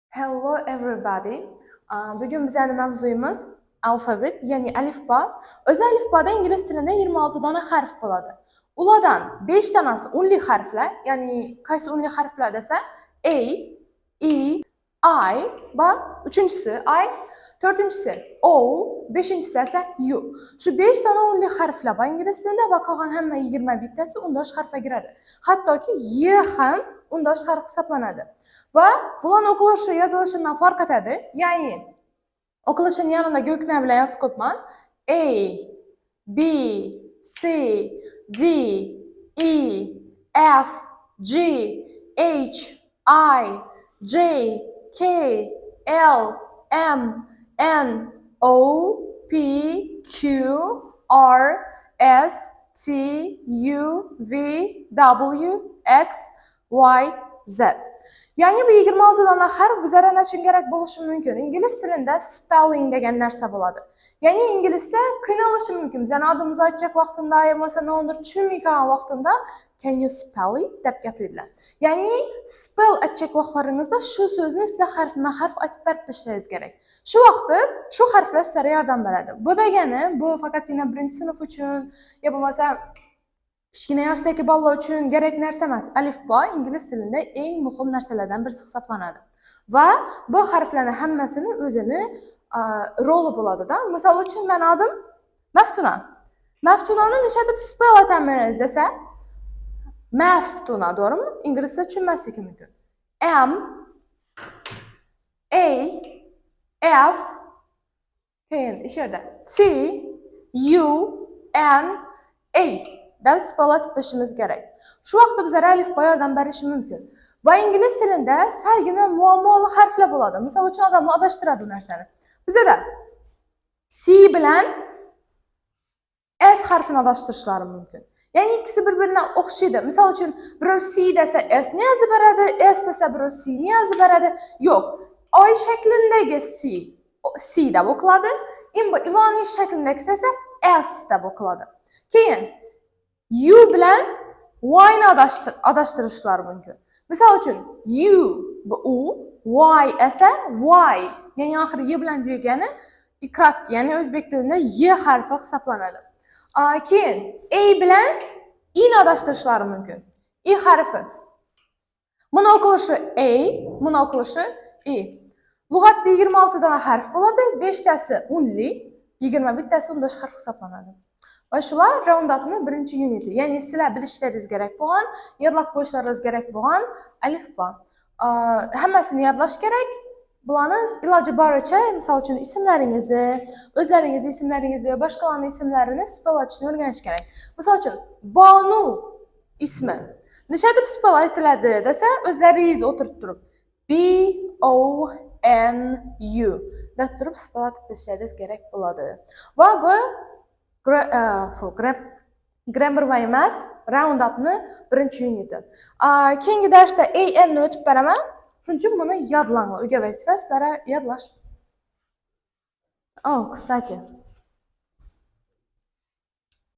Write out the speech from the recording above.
Hello everybody. Bugün bizning mavzuyimiz alfabet, ya'ni alifbo. O'zi alifboda ingliz tilida 26 dona harf bo'ladi. Ulardan 5 tanasi unli harflar, ya'ni qaysi unli harflar desa A, E, I va uchinchisi I, to'rtinchisi O, beshinchisi esa U. Shu 5 dona unli harflar bor ingliz tilida va qolgan hamma 21 tasi undosh harfga kiradi. Hattoki Y ham undosh harf hisoblanadi. Va bularni o'qilishi yozilishidan farq etadi. Ya'ni o'qilishini yanında go'kna bilan yozib qo'yibman. A, B, C, D, E, F, G, H, I, J, K, L, M, N, O, P, Q, R, S, T, U, V, W, X, Y, Z. Ya'ni bu 26 dona harf bizlarga nechun kerak bo'lishi mumkin? Ingliz tilida spelling degan narsa bo'ladi. Ya'ni inglizda qiynalishi mumkin. Bizning adimizni aytsak vaqtida, bo'lmasa nomini tushunmagan vaqtida can you spell it deb gapiradilar. Ya'ni spell aytsak vaqtlaringizda shu so'zni sizga harfma-harf aytib berishingiz kerak. Shu vaqtda shu harflar sizga yordam beradi. Bu degani bu faqatgina birinchi sinf uchun yo bo'lmasa kichkina yoshdagi bolalar uchun kerak narsa emas. Alifbo ingliz tilida eng muhim narsalardan birisi hisoblanadi. Va bu harflarning hammasini o'zini roli bo'ladi-da. Misol uchun men adim Maftuna. Maftunani nechta deb spell atamiz desa, Maftuna, to'g'rimi? Inglizcha tushunmasligi mumkin. M A F keyin ishada T U N A deb spell atib qo'yishimiz kerak. Shu vaqtda bizga alifbo yordam berishi mumkin. Va ingliz tilida salgina muammoli harflar bo'ladi. Misol uchun odamlar adashtiradi bu narsani. Bizda C bilan S harfini adashtirishlari mumkin. Ya'ni ikkisi bir-biriga o'xshaydi. Misol uchun birov C desa S ni yozib beradi, S desa birov C ni yozib beradi. Yo'q. Oy shaklindagi C deb o'qiladi. Ilonni shaklindagi esa S deb o'qiladi. Keyin U bilan Y ni adashtirishlari mumkin. Misol uchun U bu U, Y esa Y, ya'ni oxiri Y bilan tugagani ikratki, ya'ni o'zbek tilida Y harfi hisoblanadi. Keyin A bilan I ni adashtirishlari mumkin. I harfi. Buni o'qilishi A, buni o'qilishi I. Lug'atda 26 dona harf bo'ladi, 5 tasi unli, 21 tasi undosh harf hisoblanadi. Va shular roundupning birinchi uniti, ya'ni sizlar bilishlaringiz kerak bo'lgan, yodlab qo'yishlaringiz kerak bo'lgan alifbo. Hammasini yodlash kerak. Bularni iloji boricha, misol uchun ismlaringizni, o'zlaringizni ismlaringizni, boshqalarning ismlarini spell etishni o'rganish kerak. Misol uchun Bonu ismi nechta deb spell aytiladi desa, o'zlaringiz o'tirib turib B O N U deb turib spell etib qo'yishlaringiz kerak bo'ladi. Va bu grammar va emas, roundupni birinchi uniti. Keyingi darsda AN ni o'tib beraman. Shuning uchun buni yodlang. Uyga vazifa sizlarga yodlash. Kстати,